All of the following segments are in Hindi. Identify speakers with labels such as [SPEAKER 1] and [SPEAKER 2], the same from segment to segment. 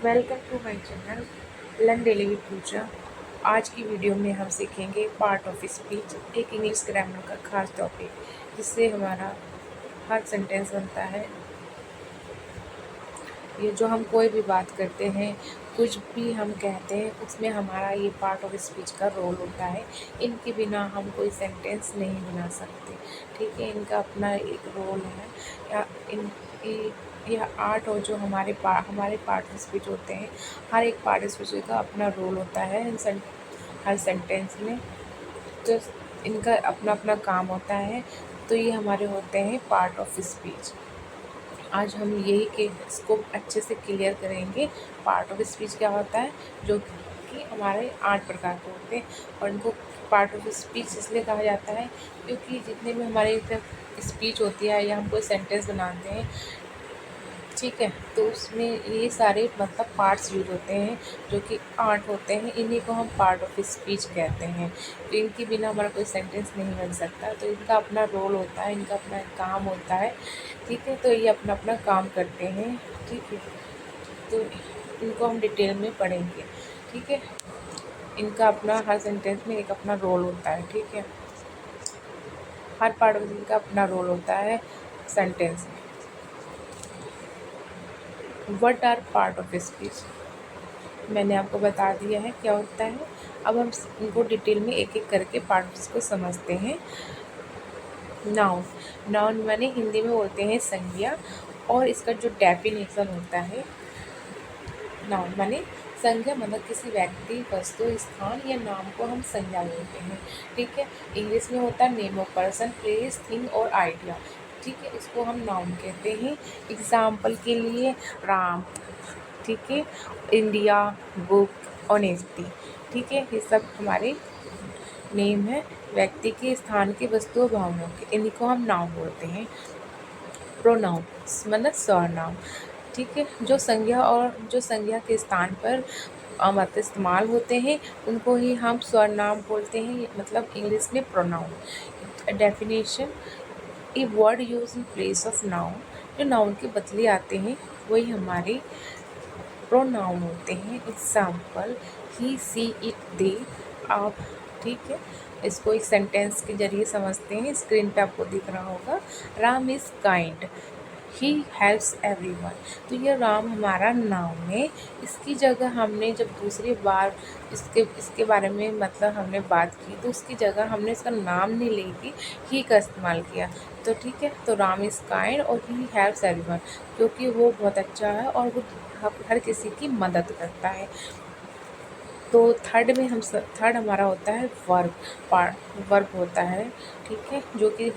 [SPEAKER 1] Welcome to my channel learn daily with Pooja. आज की वीडियो में हम सीखेंगे पार्ट ऑफ स्पीच, एक इंग्लिश ग्रामर का खास टॉपिक जिससे हमारा हर सेंटेंस बनता है। ये जो हम कोई भी बात करते हैं, कुछ भी हम कहते हैं, उसमें हमारा ये पार्ट ऑफ स्पीच का रोल होता है। इनके बिना हम कोई सेंटेंस नहीं बना सकते। ठीक है, इनका अपना एक रोल है। या इन यह आर्ट और जो हमारे पार्ट ऑफ स्पीच होते हैं, हर एक पार्ट ऑफ स्पीच का अपना रोल होता है हर सेंटेंस में। तो इनका अपना अपना काम होता है। तो ये हमारे होते हैं पार्ट ऑफ स्पीच। आज हम यही के इसको अच्छे से क्लियर करेंगे। पार्ट ऑफ स्पीच क्या होता है, जो कि हमारे 8 प्रकार के होते हैं। और इनको पार्ट ऑफ स्पीच इसलिए कहा जाता है क्योंकि जितने भी हमारे स्पीच होती है या हम कोई सेंटेंस बनाते हैं, ठीक है, तो उसमें ये सारे मतलब पार्ट्स यूज होते हैं जो कि 8 होते हैं। इन्हीं को हम पार्ट ऑफ स्पीच कहते हैं। तो इनके बिना हमारा कोई सेंटेंस नहीं बन सकता। तो इनका अपना रोल होता है, इनका अपना काम होता है। ठीक है, तो ये अपना अपना काम करते हैं। ठीक है, तो इनको हम डिटेल में पढ़ेंगे। ठीक है, इनका अपना हर सेंटेंस में एक अपना रोल होता है। ठीक है, हर पार्ट में इनका अपना रोल होता है सेंटेंस में। What are part of speech, मैंने आपको बता दिया है क्या होता है। अब हम इनको डिटेल में एक एक करके पार्ट्स को समझते हैं। नाउन, नाउन माने हिंदी में बोलते हैं संज्ञा, और इसका जो डेफिनेशन होता है, नाउन माने संज्ञा मतलब किसी व्यक्ति, वस्तु, स्थान या नाम को हम संज्ञा बोलते हैं। ठीक है, इंग्लिश में होता है name of person, place, thing और आइडिया। ठीक है, इसको हम नाउन कहते हैं। एग्जाम्पल के लिए राम, ठीक है, इंडिया, बुक, ऑनेस्टी। ठीक है, ये सब हमारे नेम है, व्यक्ति के, स्थान के, वस्तुओं, भावनाओं के। इन्हीं को हम नाउन बोलते हैं। प्रोनाउन मतलब सर्वनाम। ठीक है, जो संज्ञा के स्थान पर मतलब इस्तेमाल होते हैं, उनको ही हम सर्वनाम बोलते हैं, मतलब इंग्लिश में pronoun. Definition, a word use in place of noun, जो नाउन के बदले आते हैं वही हमारे प्रोनाउन होते हैं। एग्जाम्पल, ही, सी, इट, दे, आप। ठीक है, इसको एक सेंटेंस के जरिए समझते हैं। स्क्रीन पे आपको दिख रहा होगा, Ram is kind, he helps everyone. तो ये राम हमारा नाउन है। इसकी जगह हमने जब दूसरी बार इसके बारे में मतलब हमने बात की, तो उसकी जगह हमने इसका नाम नहीं लेके ही का इस्तेमाल किया। तो ठीक है, तो राम इज़ काइंड और ही हेल्प्स एवरीवन, क्योंकि वो बहुत अच्छा है और वो हर किसी की मदद करता है। तो थर्ड हमारा होता है वर्ब, वर्ब होता है। ठीक है, जो कि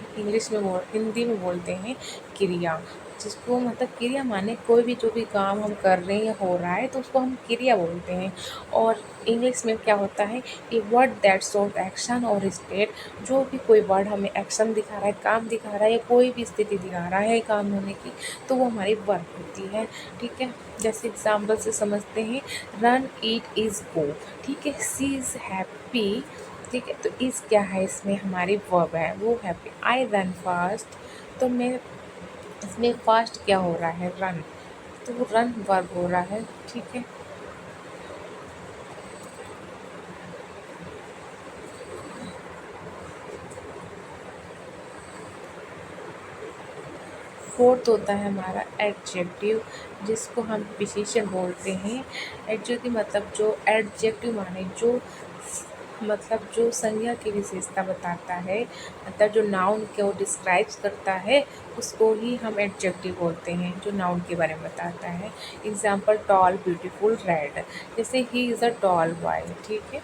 [SPEAKER 1] हिंदी में बोलते हैं क्रिया, जिसको मतलब क्रिया माने कोई भी जो भी काम हम कर रहे हैं या हो रहा है, तो उसको हम क्रिया बोलते हैं। और इंग्लिश में क्या होता है, a word that shows action और स्टेट, जो भी कोई वर्ड हमें एक्शन दिखा रहा है, काम दिखा रहा है, या कोई भी स्थिति दिखा रहा है काम होने की, तो वो हमारी वर्ब होती है। ठीक है, जैसे एग्जाम्पल से समझते हैं, रन, ईट, इज़, गो। ठीक है, सी इज़ हैप्पी। ठीक है, तो इज़ क्या है, इसमें हमारी वर्ब है, वो हैप्पी। आई रन फास्ट, तो मैं इसमें फास्ट क्या हो रहा है, रन, तो वो रन वर्ब हो रहा है। ठीक है, फोर्थ होता है हमारा एडजेक्टिव, जिसको हम विशेषण बोलते हैं। एडजेक्टिव मतलब जो एडजेक्टिव माने जो मतलब जो संज्ञा की विशेषता बताता है, मतलब जो नाउन को डिस्क्राइब करता है, उसको ही हम एडजेक्टिव बोलते हैं, जो नाउन के बारे में बताता है। Example, tall, beautiful, red. जैसे he is a tall boy. ठीक है,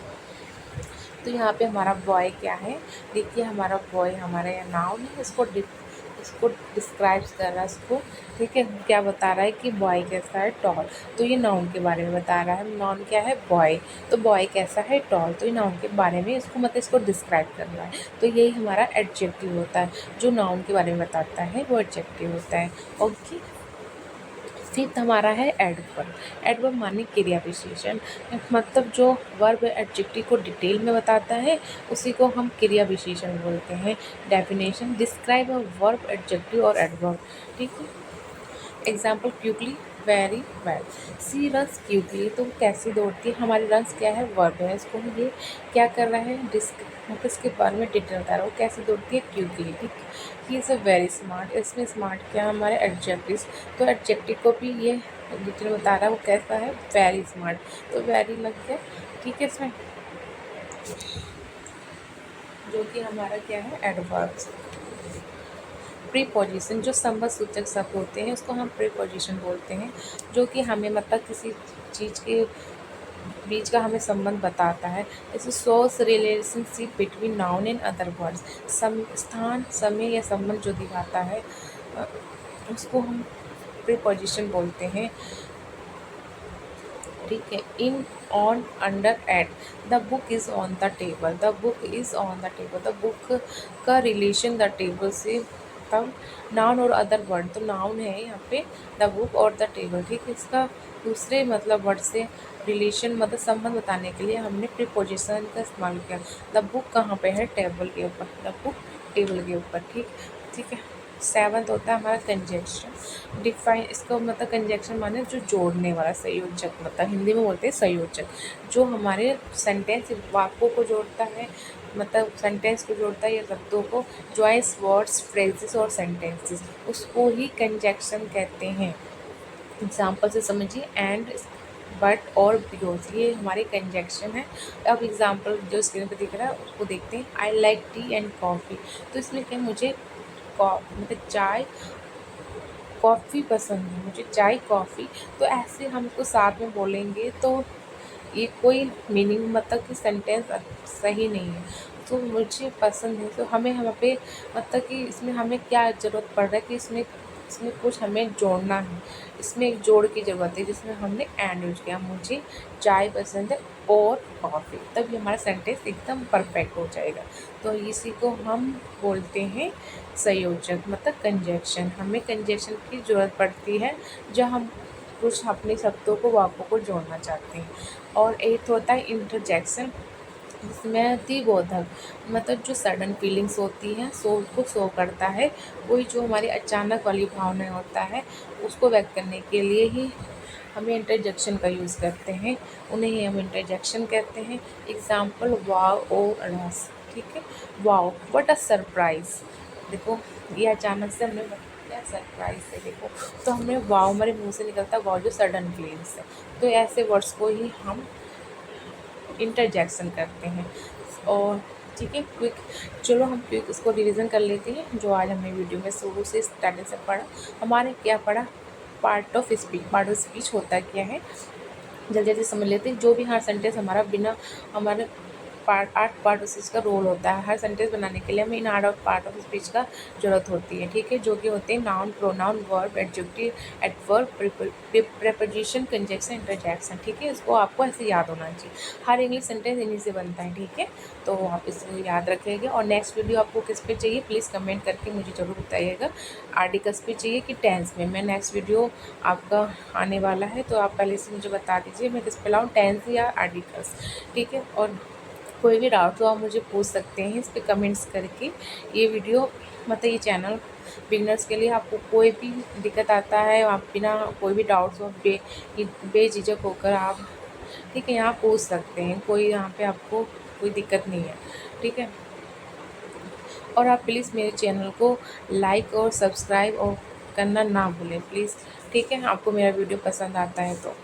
[SPEAKER 1] तो यहाँ पे हमारा बॉय क्या है, देखिए हमारा बॉय हमारा यहाँ नाउन है, इसको डिस्क्राइब कर रहा है इसको। ठीक है, क्या बता रहा है कि बॉय कैसा है, टॉल, तो ये नाउन के बारे में बता रहा है। नाउन क्या है, बॉय, तो बॉय कैसा है, टॉल, तो ये नाउन के बारे में इसको मतलब इसको डिस्क्राइब कर रहा है। तो यही हमारा एडजेक्टिव होता है, जो नाउन के बारे में बताता है वो एडजेक्टिव होता है। ओके, फिफ्थ हमारा है एडवर्ब। एडवर्ब माने क्रिया विशेषण, मतलब जो वर्ब एडजेक्टिव को डिटेल में बताता है, उसी को हम क्रिया विशेषण बोलते हैं। Definition, describe a verb, adjective और एडवर्ब। ठीक है, एग्जाम्पल क्यूकली, वेरी वेल। सी रन्स क्यूकली, तो कैसे दौड़ती है, हमारी रन्स क्या है, वर्ब है, इसको ये क्या कर रहा है, किसके बारे में डिटेल बता रहा है, वो कैसे दौड़ती है, क्यूकली। ठीक, ही इज़ अ वेरी स्मार्ट, इसमें स्मार्ट क्या हमारे एडजेक्टिव, तो एडजेक्टिव को भी ये डिटेल बता रहा है, वो कैसा है, वेरी स्मार्ट, तो वेरी लग गया। ठीक है, इसमें जो कि हमारा क्या है, एडवर्ब्स। प्रीपोजिशन, जो संबंध सूचक शब्द होते हैं उसको हम प्रीपोजिशन बोलते हैं, जो कि हमें मतलब किसी चीज़ के बीच का हमें संबंध बताता है। जैसे source relationship between noun and other words, स्थान, समय या संबंध जो दिखाता है उसको हम प्रीपोजिशन बोलते हैं। ठीक है, in, on, under, at. The book is on the table, the book is on the table, the book का रिलेशन द टेबल से, तब नाउन और अदर वर्ड, तो नाउन है यहाँ पे द बुक और द टेबल। ठीक है, इसका दूसरे मतलब वर्ड से रिलेशन मतलब संबंध बताने के लिए हमने प्रीपोजिशन का इस्तेमाल किया। द बुक कहाँ पे है, टेबल के ऊपर, द बुक टेबल के ऊपर। ठीक, ठीक है। सेवंथ होता है हमारा कंजक्शन। डिफाइन, इसका मतलब कंजक्शन माने जो जोड़ने वाला, संयोजक, मतलब हिंदी में बोलते हैं संयोजक, जो हमारे सेंटेंस वाक्यों को जोड़ता है, मतलब सेंटेंस को जोड़ता है या शब्दों को, जॉइंस वर्ड्स, फ्रेजेस और सेंटेंसेस, उसको ही कंजक्शन कहते हैं। एग्जाम्पल से समझिए, एंड, बट और बिकॉज, ये हमारे कंजक्शन है। अब एग्जाम्पल जो स्क्रीन पे दिख रहा है उसको देखते हैं। I like T and coffee, तो इसमें क्या, मुझे मतलब चाय कॉफ़ी पसंद है, मुझे चाय कॉफ़ी, तो ऐसे हम इसको साथ में बोलेंगे तो ये कोई मीनिंग मतलब कि सेंटेंस सही नहीं है। तो मुझे पसंद है, तो हमें यहाँ पे मतलब कि इसमें हमें क्या ज़रूरत पड़ रहा है कि इसमें इसमें कुछ हमें जोड़ना है, इसमें एक जोड़ की ज़रूरत है, जिसमें हमने एंड यूज किया, मुझे चाय पसंद है और कॉफ़ी, तब ये हमारा सेंटेंस एकदम परफेक्ट हो जाएगा। तो इसी को हम बोलते हैं संयोजक, मतलब कंजक्शन। हमें कंजक्शन की ज़रूरत पड़ती है जब हम कुछ अपने शब्दों को, वाक्यों को जोड़ना चाहते हैं। और एक होता है इंटरजेक्शन, जिसमें द्विबोधक, मतलब जो सडन फीलिंग्स होती हैं सो उसको शो करता है, वही जो हमारी अचानक वाली भावनाएं होता है उसको व्यक्त करने के लिए ही हमें इंटरजेक्शन का यूज़ करते हैं, उन्हें ही हम इंटरजेक्शन कहते हैं। एग्जाम्पल, वाव और रस। ठीक है, वाव, व्हाट अ सरप्राइज, देखो ये अचानक से हमने क्या सरप्राइज है, देखो, तो हमने वाव, हमारे मुंह से निकलता है वाव, जो सडन फीलिंग्स है, तो ऐसे वर्ड्स को ही हम इंटरजेक्शन करते हैं। और ठीक है, क्विक, चलो हम क्विक इसको रिवीजन कर लेते हैं, जो आज हमने वीडियो में शुरू से स्टार्टिंग से पढ़ा। हमारे क्या पढ़ा, part of speech, part of speech होता क्या है, जल्दी जल्दी समझ लेते हैं। जो भी हर सेंटेंस हमारा बिना हमारे आठ पार्ट ऑफ स्पीच का रोल होता है, हर सेंटेंस बनाने के लिए हमें इन आठ पार्ट ऑफ स्पीच का जरूरत होती है। ठीक है, जो कि होते हैं noun, pronoun, verb, adjective, adverb, preposition, conjunction, interjection. ठीक है, इसको आपको ऐसे याद होना चाहिए, हर इंग्लिश सेंटेंस इन्हीं से बनता है। ठीक है, तो आप इसको याद रखिएगा। और नेक्स्ट वीडियो आपको किस पे चाहिए प्लीज़ कमेंट करके मुझे ज़रूर बताइएगा। आर्टिकल्स पे चाहिए कि टेंस में, मैं नेक्स्ट वीडियो आपका आने वाला है, तो आप पहले से मुझे बता दीजिए मैं किस पे लाऊँ, टेंस या आर्टिकल्स। ठीक है, और कोई भी डाउट हो आप मुझे पूछ सकते हैं इस पर कमेंट्स करके। ये वीडियो मतलब ये चैनल बिगनर्स के लिए, आपको कोई भी दिक्कत आता है, आप बिना कोई भी डाउट्स हो बेझिझक होकर आप ठीक है यहाँ पूछ सकते हैं, कोई यहाँ पे आपको कोई दिक्कत नहीं है। ठीक है, और आप प्लीज़ मेरे चैनल को लाइक और सब्सक्राइब और करना ना भूलें प्लीज़। ठीक है, आपको मेरा वीडियो पसंद आता है तो।